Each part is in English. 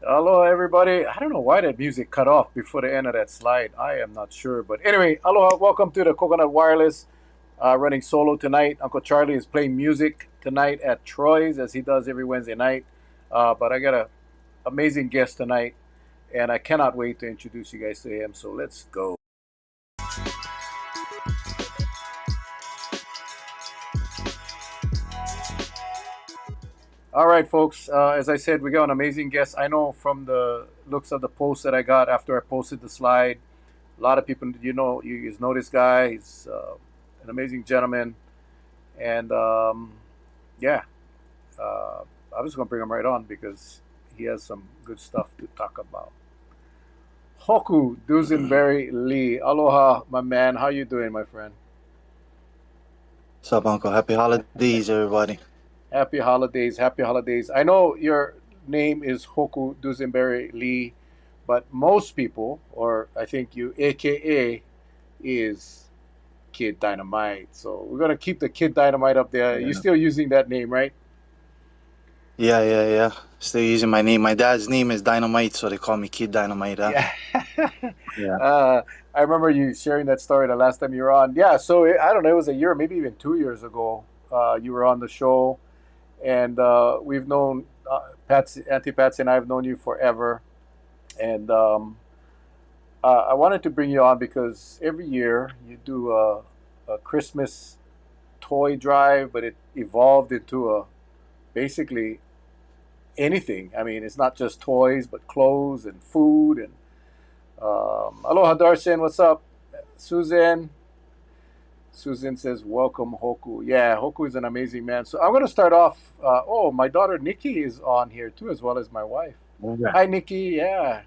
Hello, everybody. I don't know why that music cut off before the end of that slide. I am not sure. But anyway, aloha. Welcome to the Coconut Wireless running solo tonight. Uncle Charlie is playing music tonight at Troy's as he does every Wednesday night. But I got an amazing guest tonight, and I cannot wait to introduce you guys to him. So let's go. All right, folks. As I said, we got an amazing guest. I know from the looks of the post that I got after I posted the slide, a lot of people, you guys know this guy. He's an amazing gentleman, and yeah, I'm just gonna bring him right on because he has some good stuff to talk about. Hoku Dusenberry Lee, aloha, my man. How you doing, my friend? What's up, Uncle? Happy holidays, everybody. Happy holidays, happy holidays. I know your name is Hoku Dusenberry Lee, but most people, or I think you, AKA, is Kid Dynamite. So we're gonna keep the Kid Dynamite up there. You're Yeah. still using that name, right? Yeah. Still using my name. My dad's name is Dynamite, so they call me Kid Dynamite, huh? Yeah. Yeah. uh, I remember you sharing that story the last time you were on. Yeah. So I don't know. It was a year, maybe even 2 years ago. You were on the show, and we've known Patsy, Auntie Patsy, and I've known you forever. And I wanted to bring you on because every year you do a Christmas toy drive, but it evolved into a basically anything. I mean, it's not just toys, but clothes and food. And aloha, Darsen. What's up, Susan? Susan says, "Welcome, Hoku." Yeah, Hoku is an amazing man. So I'm going to start off. Oh, my daughter Nikki is on here too, as well as my wife. Yeah. Hi, Nikki. Yeah.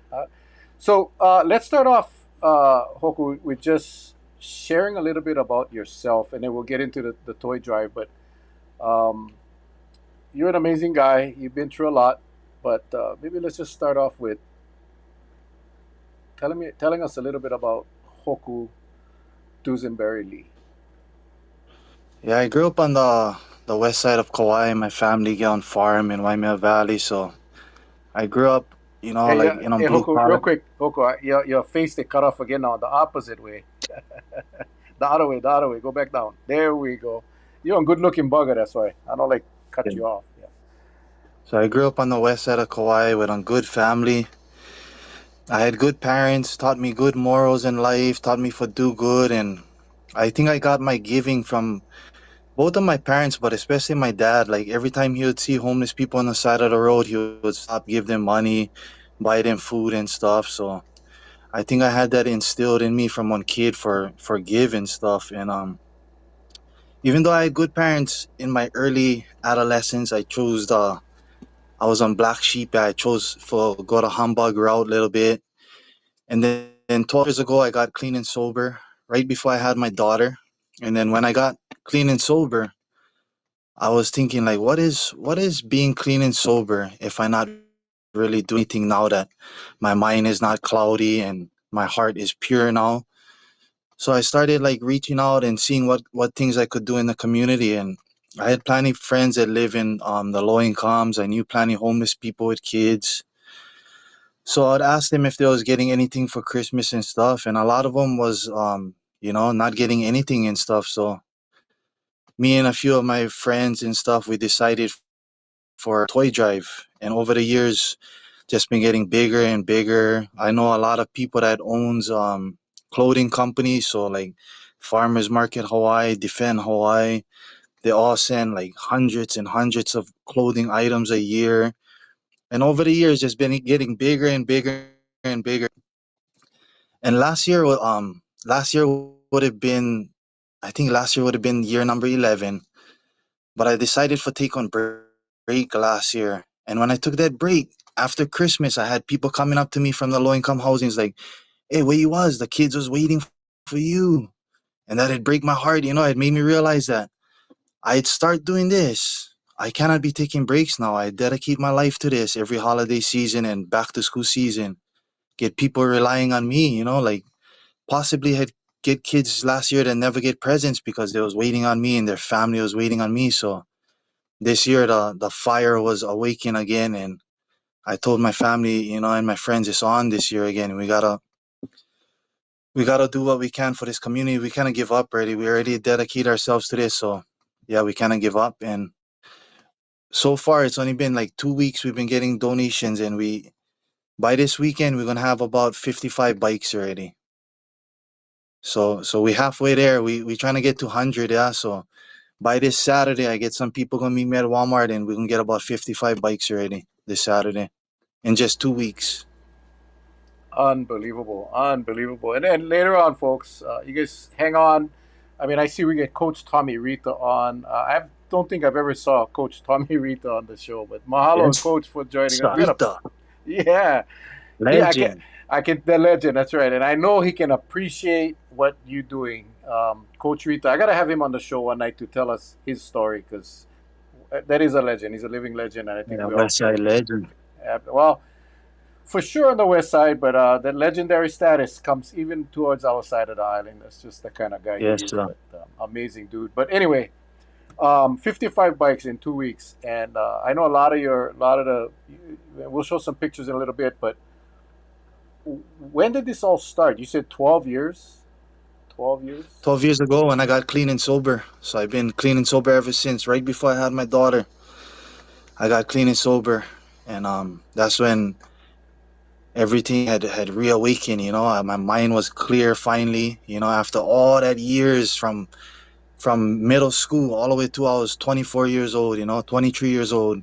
So let's start off, Hoku, with just sharing a little bit about yourself, and then we'll get into the toy drive. But um, you're an amazing guy. You've been through a lot, but maybe let's just start off with telling us a little bit about Hoku Dusenberry Lee. Yeah, I grew up on the west side of Kauai. My family get on farm in Waimea Valley, so I grew up, Hey, like yeah, a hey, blue Hoku, real collar. quick, Hoku, your face they cut off again now, the opposite way, the other way. Go back down. There we go. You're a good-looking bugger. That's why I don't like cut Yeah. you off. Yeah. So I grew up on the west side of Kauai with a good family. I had good parents, taught me good morals in life, taught me for do good, and I think I got my giving from both of my parents, but especially my dad. Like every time he would see homeless people on the side of the road, he would stop, give them money, buy them food and stuff. So I think I had that instilled in me from one kid for give and stuff. And even though I had good parents in my early adolescence, I was on black sheep. I chose for go to humbug route a little bit, and then 12 years ago I got clean and sober right before I had my daughter. And then when I got clean and sober, I was thinking like, what is being clean and sober if I not really do anything now that my mind is not cloudy and my heart is pure now. So I started like reaching out and seeing what things I could do in the community. And I had plenty of friends that live in the low incomes. I knew plenty homeless people with kids. So I'd ask them if they was getting anything for Christmas and stuff, and a lot of them was not getting anything and stuff. So me and a few of my friends and stuff, we decided for a toy drive. And over the years, just been getting bigger and bigger. I know a lot of people that owns clothing companies, so like Farmers Market Hawaii, Defend Hawaii. They all send like hundreds and hundreds of clothing items a year. And over the years, just been getting bigger and bigger and bigger. And last year would have been, I think last year would have been year number 11. But I decided for take on break last year. And when I took that break after Christmas, I had people coming up to me from the low income housings like, "Hey, where you was? The kids was waiting for you." And that had break my heart. It made me realize that I'd start doing this. I cannot be taking breaks now. I dedicate my life to this every holiday season and back to school season. Get people relying on me, like possibly had get kids last year that never get presents because they was waiting on me and their family was waiting on me. So this year the fire was awakened again, and I told my family, and my friends, it's on this year again. We gotta do what we can for this community. We cannot give up already. We already dedicate ourselves to this, so yeah, we cannot give up. And so far, it's only been like 2 weeks. We've been getting donations, and we by this weekend we're gonna have about 55 bikes already. So we halfway there. We trying to get to 100, yeah. So by this Saturday, I get some people gonna meet me at Walmart, and we can get about 55 bikes already this Saturday in just 2 weeks. Unbelievable, unbelievable. And then later on, folks, you guys hang on. I mean, I see we get Coach Tommy Rita on. Don't think I've ever saw Coach Tommy Rita on the show, but mahalo, Yes, Coach, for joining us. Man, Sarita, yeah, legend. I can, the legend. That's right, and I know he can appreciate what you're doing, Coach Rita. I gotta have him on the show one night to tell us his story because that is a legend. He's a living legend, and I think Yeah, we all West Side can. legend. Well, for sure on the west side, but the legendary status comes even towards our side of the island. That's just the kind of guy he Yes, is. sir. But amazing dude. But anyway, 55 bikes in 2 weeks, and I know a lot of the. We'll show some pictures in a little bit, but when did this all start? You said 12 years. 12 years. 12 years ago when I got clean and sober. So I've been clean and sober ever since. Right before I had my daughter, I got clean and sober, and that's when everything had reawakened. My mind was clear finally. After all that years from middle school all the way to I was 24 years old. 23 years old.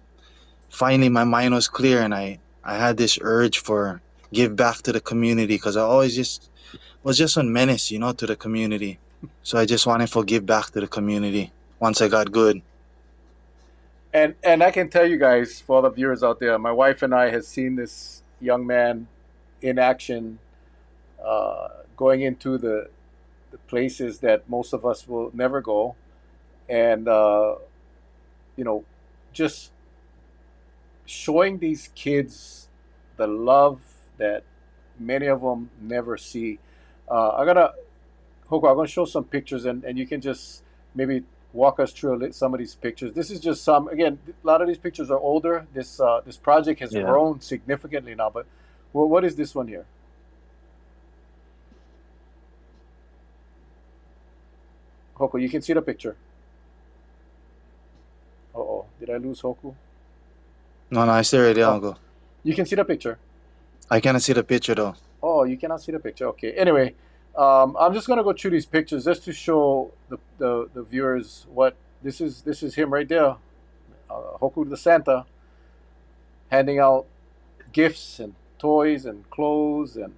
Finally, my mind was clear, and I had this urge for give back to the community because I always just was just a menace, to the community. So I just wanted to give back to the community once I got good. And I can tell you guys, for all the viewers out there, my wife and I has seen this young man in action, going into the places that most of us will never go, and you know, just showing these kids the love that many of them never see. I'm gonna Hoko, I'm gonna show some pictures, and you can just maybe walk us through some of these pictures. This is just some. Again, a lot of these pictures are older. This project has Yeah. grown significantly now. But what is this one here? Hoko, you can see the picture. Oh, did I lose Hoku? No, no, I stay right there, Oh, Uncle. you can see the picture. I cannot see the picture though. Oh, you cannot see the picture. Okay. Anyway, I'm just gonna go through these pictures just to show the viewers what this is. This is him right there, Hoku the Santa, handing out gifts and toys and clothes and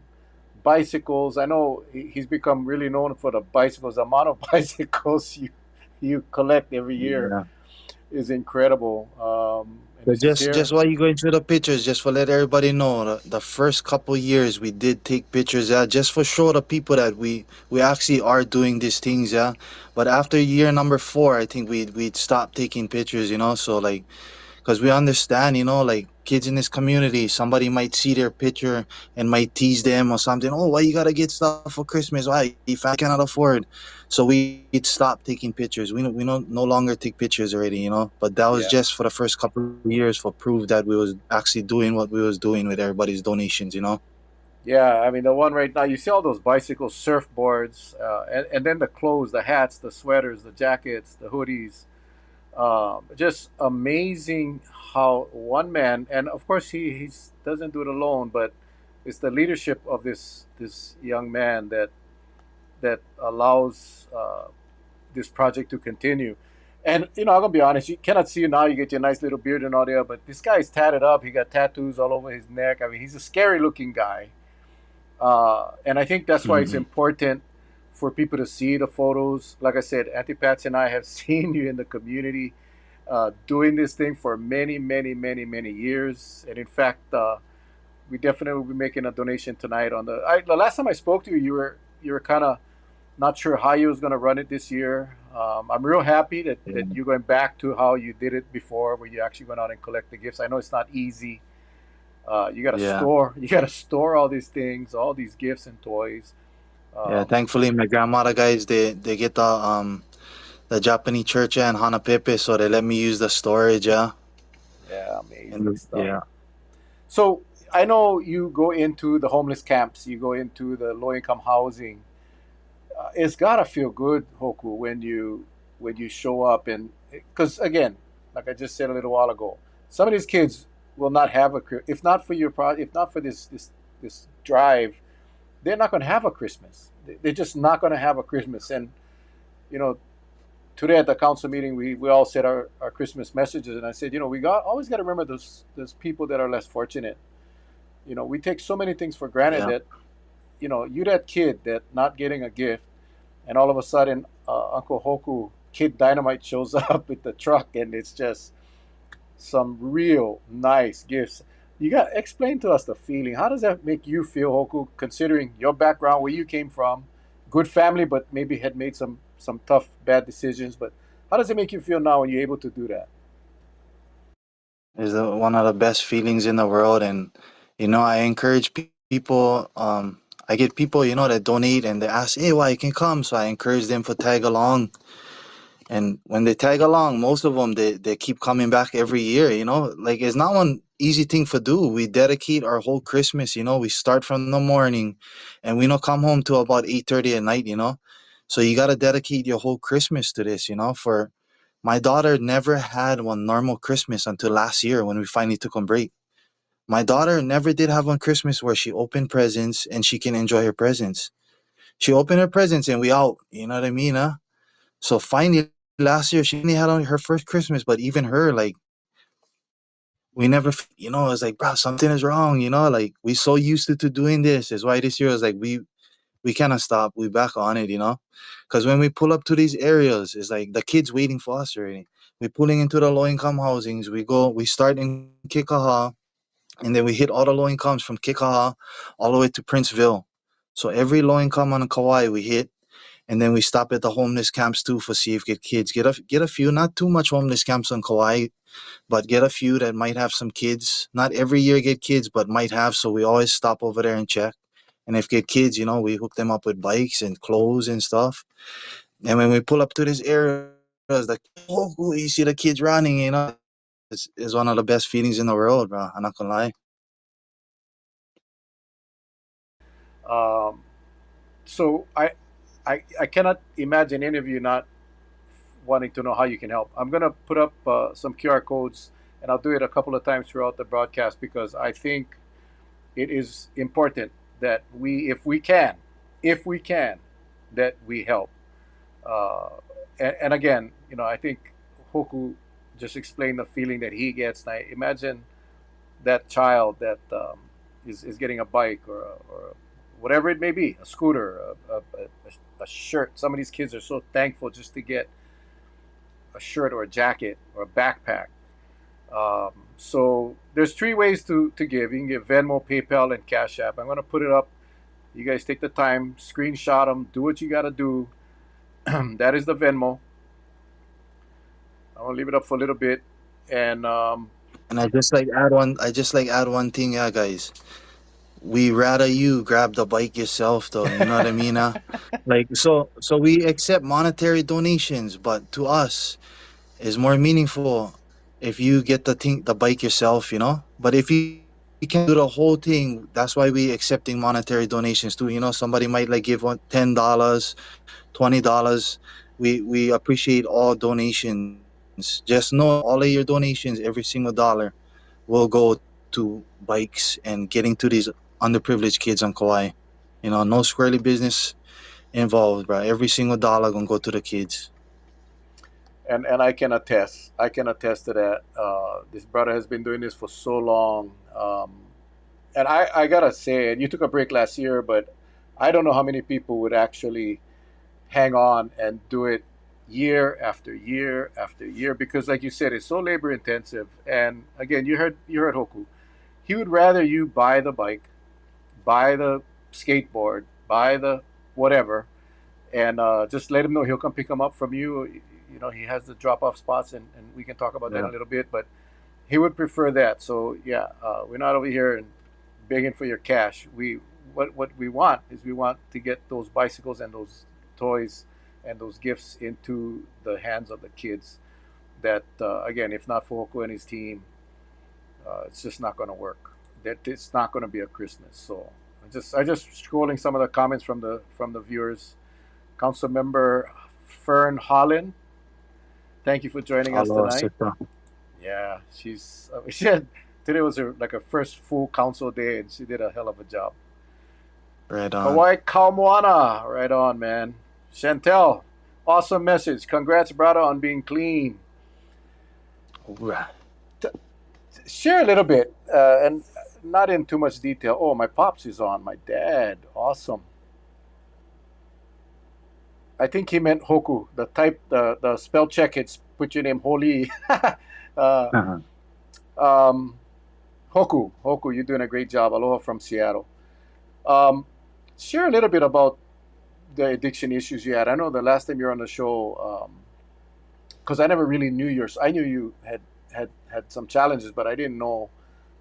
bicycles. I know he's become really known for the bicycles. The amount of bicycles you collect every year Yeah. is incredible. And So this is just here. while you going through the pictures, just for let everybody know, the first couple years we did take pictures, yeah, just for show the people that we actually are doing these things, yeah. But after year number 4, I think we'd stop taking pictures, so like because we understand, like kids in this community, somebody might see their picture and might tease them or something. Oh, why you gotta get stuff for Christmas? Why your family cannot afford? So we'd stop taking pictures. We no longer take pictures already. But that was Yeah. just for the first couple of years for proof that we was actually doing what we was doing with everybody's donations. Yeah, I mean the one right now. You see all those bicycles, surfboards, and then the clothes, the hats, the sweaters, the jackets, the hoodies. Just amazing how one man, and of course he doesn't do it alone, but it's the leadership of this young man that allows this project to continue. And I'm gonna be honest, you cannot see you now. You get your nice little beard and all there, but this guy is tatted up. He got tattoos all over his neck. I mean, he's a scary looking guy. And I think that's why it's Hmm. important for people to see the photos. Like I said, Auntie Patsy and I have seen you in the community doing this thing for many, many, many, many years. And in fact, we definitely will be making a donation tonight. The last time I spoke to you, you were kind of not sure how you was going to run it this year. I'm real happy that Yeah. you're going back to how you did it before, where you actually went out and collect the gifts. I know it's not easy. Yeah. You gotta store all these things, all these gifts and toys. Yeah. Um, Thankfully, my grandmother guys they get the Japanese church and Hanapepe, so they let me use the storage. Yeah. yeah, amazing And stuff. yeah. So I know you go into the homeless camps, you go into the low income housing. It's gotta feel good, Hoku, when you show up, and because again, like I just said a little while ago, some of these kids will not have if not for if not for this drive, they're not going to have a Christmas. They're just not going to have a Christmas. And you know, today at the council meeting, we all said our Christmas messages, and I said, we always got to remember those people that are less fortunate. We take so many things for granted Yeah. that you that kid that not getting a gift, and all of a sudden Uncle Hoku Kid Dynamite shows up with the truck, and it's just some real nice gifts. You got explain to us the feeling. How does that make you feel, Hoku, considering your background, where you came from, good family, but maybe had made some tough, bad decisions. But how does it make you feel now when you're able to do that? Is one of the best feelings in the world. And I encourage people. I get people that donate and they ask, hey, why you can come, so I encourage them for tag along. And when they tag along, most of them they keep coming back every year. Like, it's not one easy thing to do. We dedicate our whole Christmas. We start from the morning, and we don't come home till about 8:30 at night. So you got to dedicate your whole Christmas to this. For my daughter never had one normal Christmas until last year when we finally took on break. My daughter never did have one Christmas where she opened presents and she can enjoy her presents. She opened her presents and we out. You know what I mean? Huh? So finally last year she only had on her first Christmas, but even her, like, we never, it's like, bro, something is wrong. Like, we so used to doing this. That's why this year was like we cannot stop. We back on it. Because when we pull up to these areas, it's like the kids waiting for us already. We're pulling into the low income housings. We start in Kikaha, and then we hit all the low incomes from Kikaha all the way to Princeville. So every low income on Kauai we hit, and then we stop at the homeless camps too for see if get kids get a few, not too much homeless camps on Kauai, but get a few that might have some kids. Not every year get kids, but might have. So we always stop over there and check. And if get kids, we hook them up with bikes and clothes and stuff. And when we pull up to these areas, like, oh, you see the kids running, is one of the best feelings in the world, bro. I'm not gonna lie. Um, so I cannot imagine any of you not wanting to know how you can help. I'm gonna put up some QR codes, and I'll do it a couple of times throughout the broadcast because I think it is important that if we can, that we help. Uh, and again, I think Hoku just explained the feeling that he gets. And I imagine that child that is getting a bike or whatever it may be, a scooter, a shirt. Some of these kids are so thankful just to get a shirt or a jacket or a backpack. So there's three ways to give. You can give Venmo, PayPal, and Cash App. I'm going to put it up. You guys take the time, screenshot them, do what you got to do. That is the Venmo. I'm going to leave it up for a little bit. And And I just like add one thing, yeah, guys. We rather you grab the bike yourself, though. You know what I mean? Like, so we accept monetary donations, but to us, it's more meaningful if you get the bike yourself. But if you can do the whole thing, that's why we accepting monetary donations too. Somebody might like give $10, $20. We appreciate all donations. Just know that all of your donations, every single dollar, will go to bikes and getting to these underprivileged kids on Kauai. No squarely business involved, bro. Every single dollar gonna go to the kids. and I can attest. I can attest to that. This brother has been doing this for so long. And I gotta say, and you took a break last year, but I don't know how many people would actually hang on and do it year after year after year because, like you said, it's so labor intensive. And again, you heard Hoku. He would rather you buy the bike, buy the skateboard, buy the whatever, and just let him know he'll come pick him up from you. He has the drop off spots, and we can talk about that in Yeah. a little bit. But he would prefer that. So yeah, we're not over here and begging for your cash. What we want is we want to get those bicycles and those toys and those gifts into the hands of the kids. That again, if not for Hoku and his team, it's just not going to work. that it's not going to be a Christmas. So I just scrolling some of the comments from the viewers. Council member Fern Holland, thank you for joining us Hello, tonight. sister. Yeah, she had today was her like her first full council day, and she did a hell of a job. Right on. Kawai Kalmoana, right on, man. Chantel, awesome message. Congrats, brother, on being clean. Ooh. T- Share a little bit, and not in too much detail. Oh, my pops is on. My dad, awesome. I think he meant Hoku. The spell check. It's put your name Holy. uh, um, Hoku, you're doing a great job. Aloha from Seattle. Um, Share a little bit about the addiction issues you had. I know the last time you were on the show, because I never really knew yours. I knew you had some challenges, but I didn't know.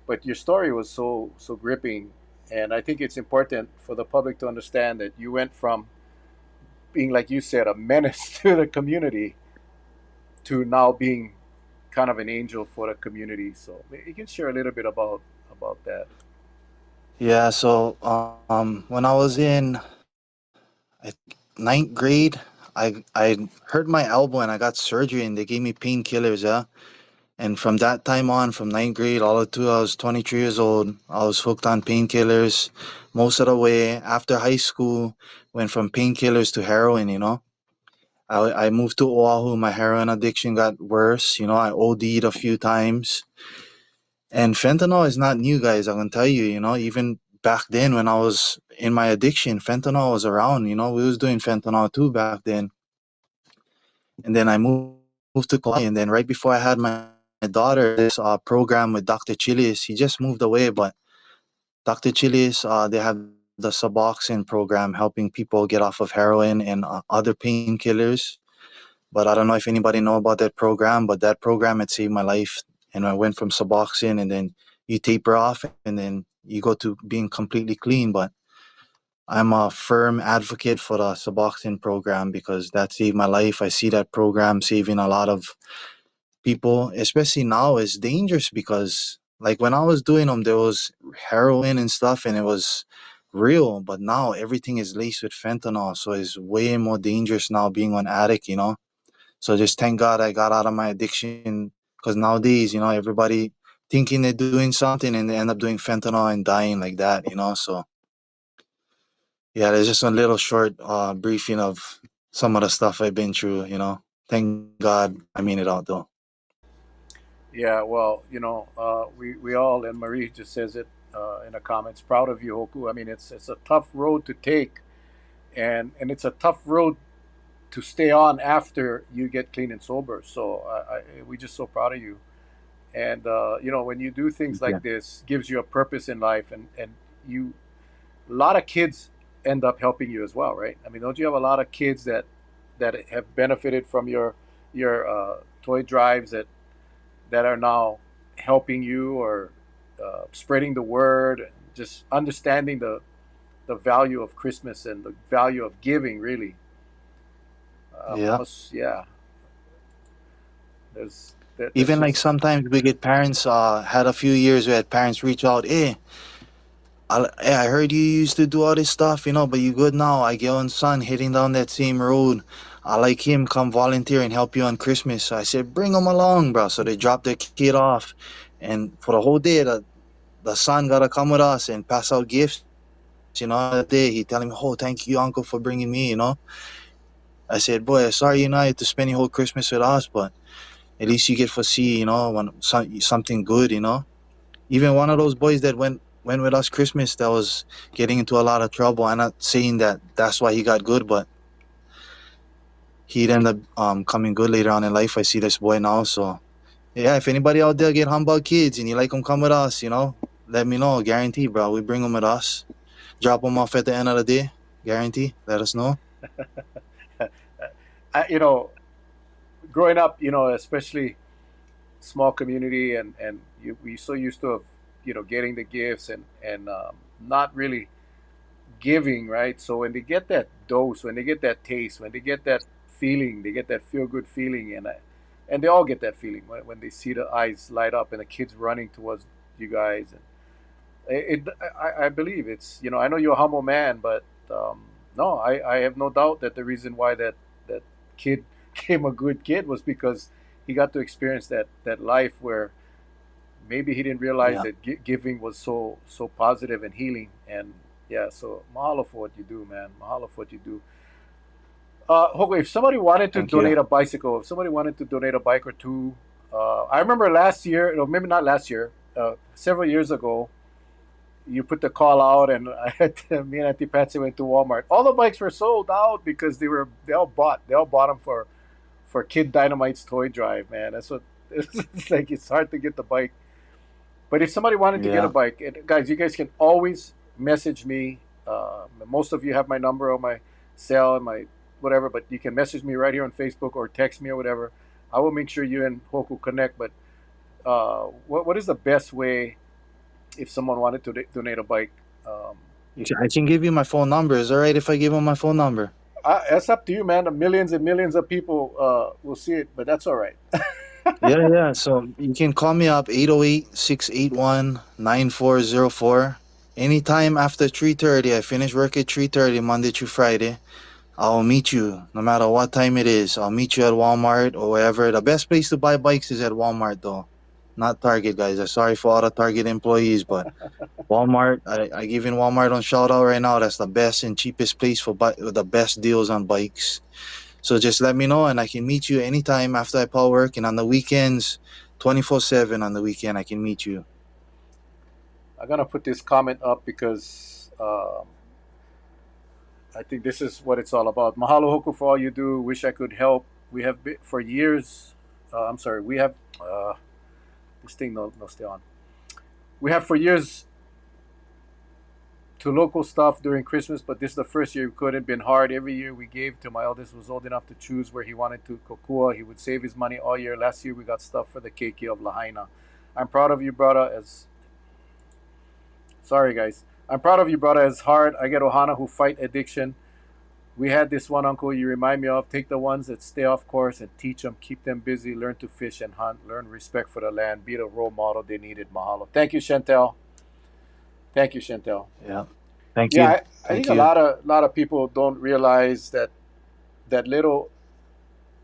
But your story was so gripping, and I think it's important for the public to understand that you went from being, like you said, a menace to the community to now being kind of an angel for the community. So you can share a little bit about that. Yeah, so when I was in I think ninth grade, I hurt my elbow and I got surgery and they gave me painkillers. Yeah, and from that time on, from ninth grade all the way to I was 23 years old, I was hooked on painkillers most of the way. After high school, went from painkillers to heroin. I moved to Oahu. My heroin addiction got worse. I OD'd a few times. And fentanyl is not new, guys. I can tell you, even back then when I was in my addiction, fentanyl was around. We was doing fentanyl too back then. And then I moved to Kauai, and then right before I had my daughter, I did this program with Dr. Chilis. He just moved away, but Dr. Chilis, they have the Suboxone program helping people get off of heroin and other painkillers. But I don't know if anybody know about that program, but that program had saved my life. And I went from Suboxone, and then you taper off, and then you go to being completely clean. But I'm a firm advocate for the Suboxone program because that saved my life. I see that program saving a lot of people, especially now. It's dangerous because, like, when I was doing them, there was heroin and stuff, and it was real. But now everything is laced with fentanyl, so it's way more dangerous now being an addict. So just thank God I got out of my addiction because nowadays, everybody thinking they're doing something and they end up doing fentanyl and dying like that. So yeah, there's just a little short briefing of some of the stuff I've been through. Thank God I made it out though. Yeah, well, we all, and Marie just says it in the comments. Proud of you, Hoku. I mean, it's a tough road to take, and it's a tough road to stay on after you get clean and sober. So we just so proud of you. And when you do things Yeah. like this, gives you a purpose in life, and you a lot of kids end up helping you as well, right? I mean, don't you have a lot of kids that have benefited from your toy drives that are now helping you or spreading the word, and just understanding the value of Christmas and the value of giving, really. Yeah. Yeah, that's Even like just sometimes we get parents, had a few years we had parents reach out, hey, I heard you used to do all this stuff, but you good now. I get one son heading down that same road. I like him, come volunteer and help you on Christmas. So I said, bring him along, bro. So they dropped their kid off. And for the whole day, the son got to come with us and pass out gifts. That day, he telling me, oh, thank you, uncle, for bringing me. I said, boy, sorry you not to spend your whole Christmas with us, but at least you get to see, something good. Even one of those boys that went with us Christmas that was getting into a lot of trouble. I'm not saying that that's why he got good, but he'd end up coming good later on in life. I see this boy now, so yeah. If anybody out there get humbug kids and you like them, come with us. Let me know. Guarantee, bro. We bring them with us. Drop them off at the end of the day. Guarantee. Let us know. I, growing up, especially small community, and we so used to have getting the gifts and not really giving, right? So when they get that dose, when they get that taste, when they get that feeling, they get that feel good feeling, and they all get that feeling when they see the eyes light up and the kids running towards you guys, I believe it's, I know you're a humble man, but no, I have no doubt that the reason why that kid came a good kid was because he got to experience that life where maybe he didn't realize Yeah. that giving was so positive and healing. And yeah, so mahalo for what you do, man. Mahalo for what you do. Okay, if somebody wanted to Thank you. donate a bicycle, if somebody wanted to donate a bike or two, I remember last year, no, maybe not last year, several years ago, you put the call out, and me and Auntie Patsy went to Walmart. All the bikes were sold out because they all bought them for Kid Dynamite's toy drive, man. That's what it's like. It's hard to get the bike. But if somebody wanted to get a Yeah. bike, guys, you guys can always message me. Most of you have my number on my cell and my whatever, but you can message me right here on Facebook or text me or whatever. I will make sure you and Hoku connect. But what is the best way if someone wanted to donate a bike? Um, I can give you my phone number. Is it all right if I give him my phone number? that's up to you, man. Millions and millions of people will see it, but that's all right. Yeah, yeah. So you can call me up 808-681-9404. Anytime after 3:30. I finish work at 3:30 Monday through Friday. I'll meet you no matter what time it is. I'll meet you at Walmart or wherever. The best place to buy bikes is at Walmart though. Not Target, guys. I'm sorry for all the Target employees, but Walmart, I giving Walmart on shout out right now. That's the best and cheapest place for with the best deals on bikes. So just let me know and I can meet you anytime after I pull work and on the weekends, 24/7 on the weekend I can meet you. I'm gonna put this comment up because I think this is what it's all about. Mahalo Hoku for all you do. Wish I could help. We have been for years. I'm sorry. We have this thing no stay on. We have for years to local stuff during Christmas, but this is the first year we couldn't. Been hard. Every year we gave till my eldest was old enough to choose where he wanted to kokua. He would save his money all year. Last year we got stuff for the keiki of Lahaina. I'm proud of you, brother. As sorry guys, I'm proud of you, brother. As hard I get Ohana who fight addiction. We had this one uncle you remind me of. Take the ones that stay off course and teach them. Keep them busy. Learn to fish and hunt. Learn respect for the land. Be the role model they needed. Mahalo. Thank you, Chantel. Thank you, Chantel. Yeah. Thank Yeah, you. I think Thank you. a lot of people don't realize that little.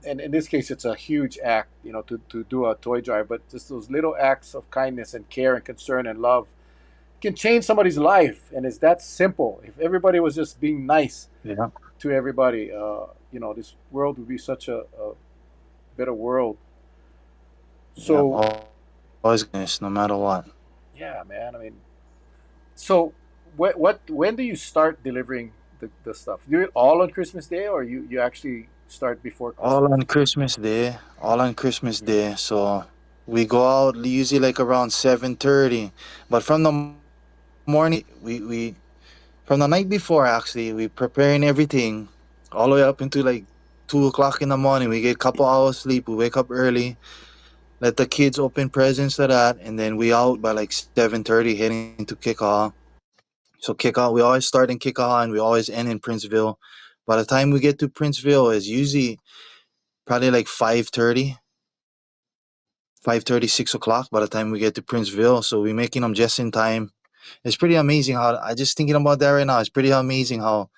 And in this case, it's a huge act, to do a toy drive. But just those little acts of kindness and care and concern and love can change somebody's life. And it's that simple. If everybody was just being nice Yeah. to everybody, this world would be such a better world. Yeah. So Always goodness, no matter what. yeah, man. I mean, so when do you start delivering the stuff? Do it all on Christmas Day, or you actually start before All on Christmas? Christmas Day. All on Christmas Day. So we go out usually like around 7:30. But from the morning we from the night before actually, we preparing everything all the way up into like 2 o'clock in the morning. We get a couple hours sleep. We wake up early, let the kids open presents to that, and then we out by like 7:30 heading to kickoff. So kickoff, we always start in kickoff and we always end in Princeville. By the time we get to Princeville, it's usually probably like 5:30, 6 o'clock by the time we get to Princeville. So we're making them just in time. It's pretty amazing how I just thinking about that right now. It's pretty amazing how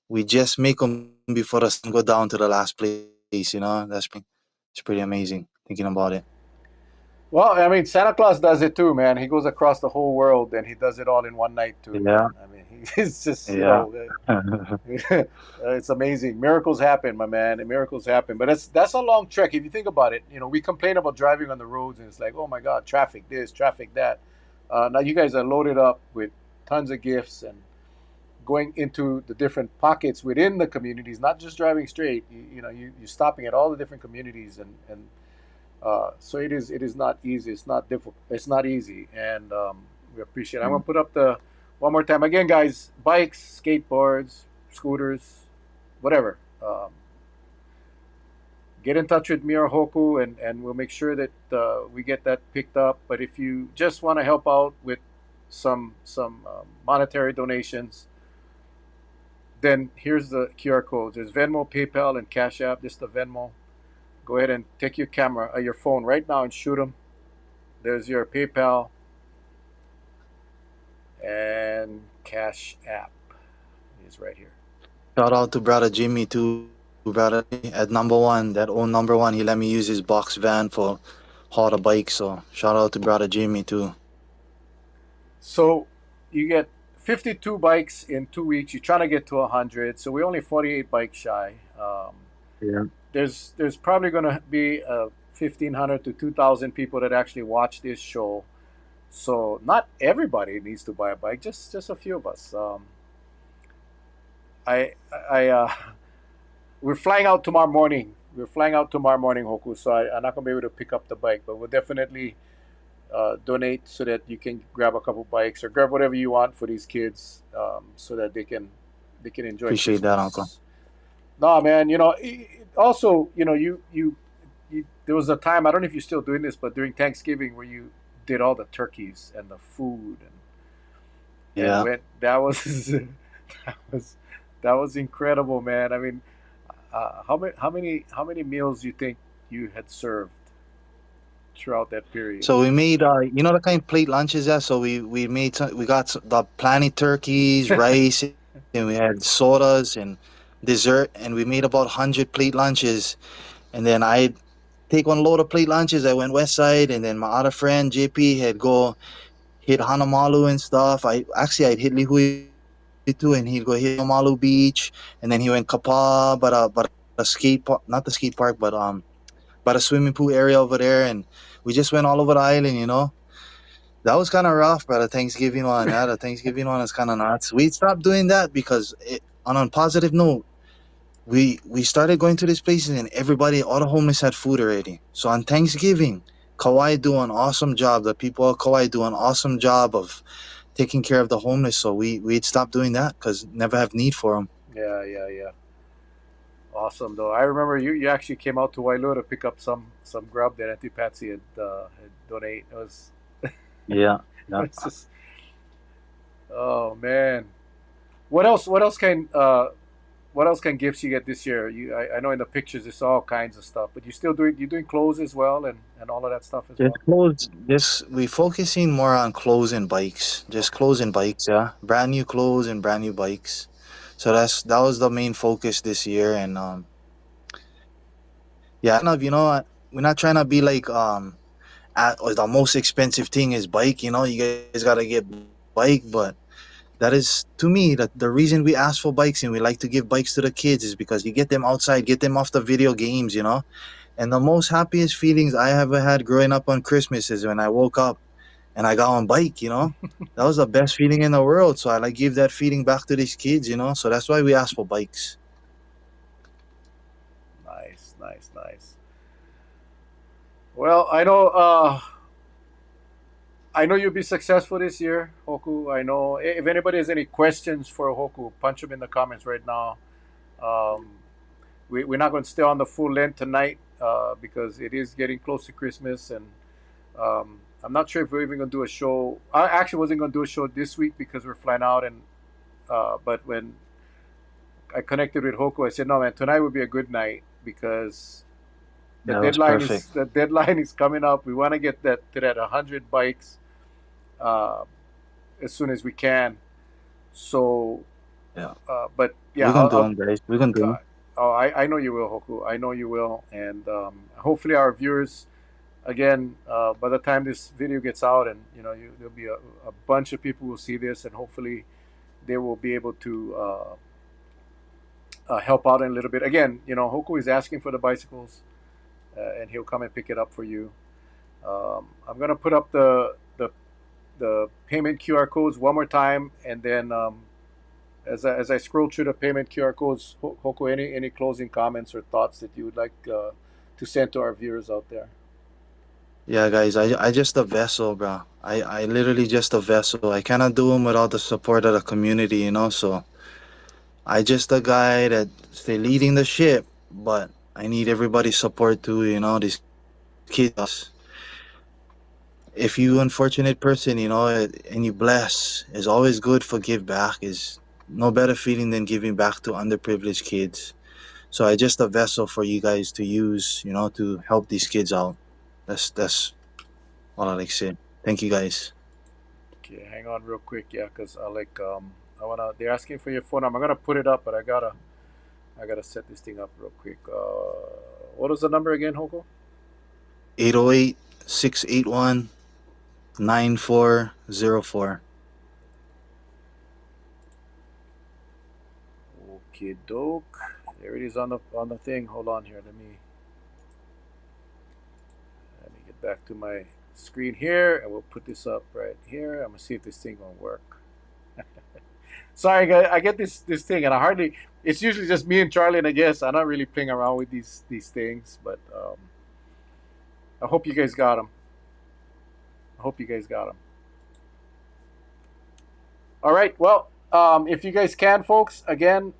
we just make them before the sun go down to the last place. It's pretty amazing thinking about it. Well, I mean, Santa Claus does it too, man. He goes across the whole world and he does it all in one night too, Yeah, man. I mean, he's just, yeah, it's amazing. Miracles happen, my man, and miracles happen. But that's a long trek if you think about it. We complain about driving on the roads, and it's like, oh my God, traffic this, traffic that. Now you guys are loaded up with tons of gifts and going into the different pockets within the communities, not just driving straight. You're stopping at all the different communities, and so it is not easy. It's not difficult. It's not easy, and we appreciate it. I'm gonna put up the one more time again, guys. Bikes, skateboards, scooters, whatever. Get in touch with me or Hoku, and we'll make sure that we get that picked up. But if you just want to help out with some monetary donations, then here's the QR codes. There's Venmo, PayPal, and Cash App. Just the Venmo. Go ahead and take your camera, your phone right now, and shoot them. There's your PayPal, and Cash App is right here. Shout out to brother Jimmy too, brother Jimmy at number one, that old number one. He let me use his box van for haul the bike. So shout out to brother Jimmy too. So you get 52 bikes in 2 weeks. You're trying to get to 100. So we're only 48 bikes shy. Yeah. There's probably going to be 1,500 to 2,000 people that actually watch this show. So not everybody needs to buy a bike. Just a few of us. I we're flying out tomorrow morning. We're flying out tomorrow morning, Hoku. So I'm not gonna be able to pick up the bike, but we'll definitely donate so that you can grab a couple bikes or grab whatever you want for these kids, so that they can enjoy Appreciate that, uncle. Christmas. No, man. Also, there was a time, I don't know if you're still doing this, but during Thanksgiving where you did all the turkeys and the food and Yeah. when that was that was that was incredible, man. I mean, how many meals do you think you had served throughout that period? So we made, the kind of plate lunches there. So we made some, we got the planet turkeys, rice, and we had sodas and dessert, and we made about 100 plate lunches. And then I take one load of plate lunches. I went west side, and then my other friend JP had go hit Hanamalu and stuff. I'd hit Lihui too, and he'd go hit Hanamalu Beach, and then he went Kapa, but a skate park, not the skate park, but a swimming pool area over there, and we just went all over the island. That was kind of rough, but the Thanksgiving one, yeah, the Thanksgiving one is kind of nuts. We stopped doing that because, on a positive note, we started going to these places and everybody, all the homeless had food already. So on Thanksgiving, Kauai do an awesome job. The people of Kauai do an awesome job of taking care of the homeless. So we'd stop doing that because never have need for them. Yeah, yeah, yeah. Awesome though. I remember you actually came out to Wailua to pick up some grub that Auntie Patsy had donate. It was Yeah, it yeah. was just, oh man. What else can gifts you get this year? I know in the pictures it's all kinds of stuff, but you doing clothes as well and all of that stuff as Just well. clothes. Just we focusing more on clothes and bikes. Just Okay. clothes and bikes. Yeah, brand new clothes and brand new bikes. So that was the main focus this year, and yeah, we're not trying to be like or the most expensive thing is bike. You guys gotta get bike, but that is to me that the reason we ask for bikes and we like to give bikes to the kids is because you get them outside, get them off the video games. And the most happiest feelings I ever had growing up on Christmas is when I woke up and I got on bike. That was the best feeling in the world. So I like give that feeling back to these kids. So that's why we ask for bikes. Nice, nice, nice. Well, I know you'll be successful this year, Hoku. I know if anybody has any questions for Hoku, punch them in the comments right now. Um, we're not going to stay on the full length tonight, because it is getting close to Christmas, and I'm not sure if we're even going to do a show. I actually wasn't going to do a show this week because we're flying out, and but when I connected with Hoku, I said, "No, man, tonight would be a good night because the That was deadline is perfect. the deadline is coming up. We want to get that to that 100 bikes uh, as soon as we can. So, Yeah, but yeah, we're gonna do them, guys. We're gonna do uh, them. oh, I know you will, Hoku. I know you will, and hopefully our viewers, again, by the time this video gets out, and there'll be a bunch of people who will see this, and hopefully they will be able to help out in a little bit. Again, Hoku is asking for the bicycles, and he'll come and pick it up for you. I'm gonna put up the payment QR codes one more time, and then as I scroll through the payment QR codes, Hoku, any closing comments or thoughts that you would like to send to our viewers out there? Yeah, guys. I just a vessel, bro. I literally just a vessel. I cannot do them without the support of the community. So I just a guy that stay leading the ship, but I need everybody's support too. These kids are just. If you unfortunate person, and you bless, it's always good for give back. Is no better feeling than giving back to underprivileged kids. So I just a vessel for you guys to use, to help these kids out. That's all I like to say. Thank you guys. Okay, hang on real quick, yeah, because I wanna. They're asking for your phone number. I'm gonna put it up, but I gotta set this thing up real quick. What was the number again, Hoko? 808-681-9404. Okay, doke. There it is on the thing. Hold on here. Let me get back to my screen here, and we'll put this up right here. I'm gonna see if this thing gonna work. Sorry, guys. I get this thing, and I hardly. It's usually just me and Charlie, and I guess I'm not really playing around with these things, but I hope you guys got them. I hope you guys got them. All right. Well, if you guys can, folks, again,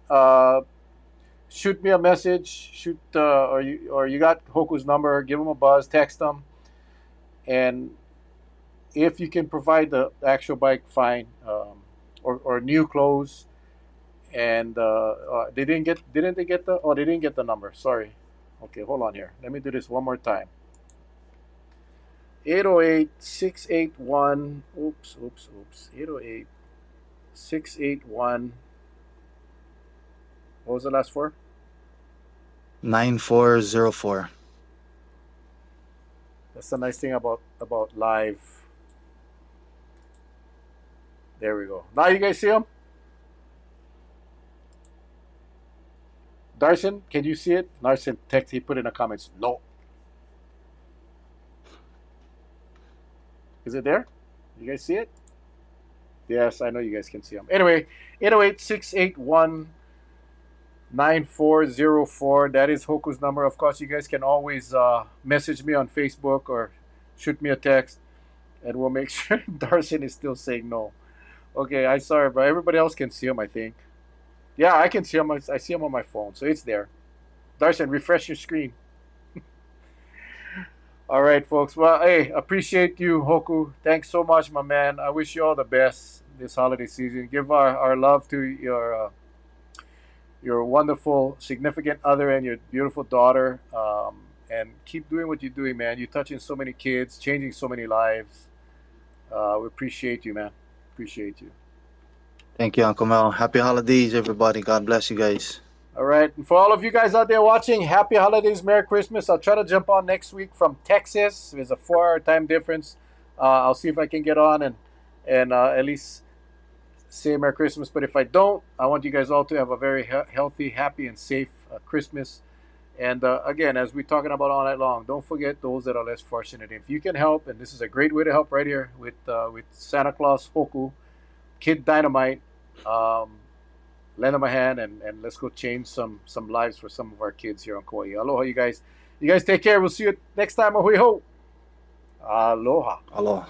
shoot me a message. Or you got Hoku's number. Give him a buzz. Text him, and if you can provide the actual bike, fine. Or new clothes. And they didn't they get the? Oh, they didn't get the number. Sorry. Okay, hold on here. Let me do this one more time. 808-681. Oops. 808-681. What was the last four? 9404. That's the nice thing about live. There we go. Now you guys see them? Darson, can you see it? Darson text. He put in the comments. No. Is it there? You guys see it? Yes, I know you guys can see them. Anyway, 808-681-9404. That is Hoku's number. Of course, you guys can always message me on Facebook or shoot me a text, and we'll make sure Darson is still saying no. Okay, I'm sorry, but everybody else can see him, I think. Yeah, I can see him. I see him on my phone, so it's there. Darson, refresh your screen. All right, folks. Well, hey, appreciate you, Hoku. Thanks so much, my man. I wish you all the best this holiday season. Give our love to your wonderful significant other and your beautiful daughter. And keep doing what you're doing, man. You're touching so many kids, changing so many lives. We appreciate you, man. Appreciate you. Thank you, Uncle Mel. Happy holidays, everybody. God bless you guys. All right. And for all of you guys out there watching, happy holidays, Merry Christmas. I'll try to jump on next week from Texas. There's a 4-hour time difference. I'll see if I can get on and at least say Merry Christmas. But if I don't, I want you guys all to have a very healthy, happy, and safe Christmas. And again, as we're talking about all night long, don't forget those that are less fortunate. If you can help, and this is a great way to help right here with Santa Claus Hoku, Kid Dynamite, lend them a hand, and let's go change some lives for some of our kids here on Kauai. Aloha, you guys. You guys take care. We'll see you next time. Ahui ho. Aloha. Aloha.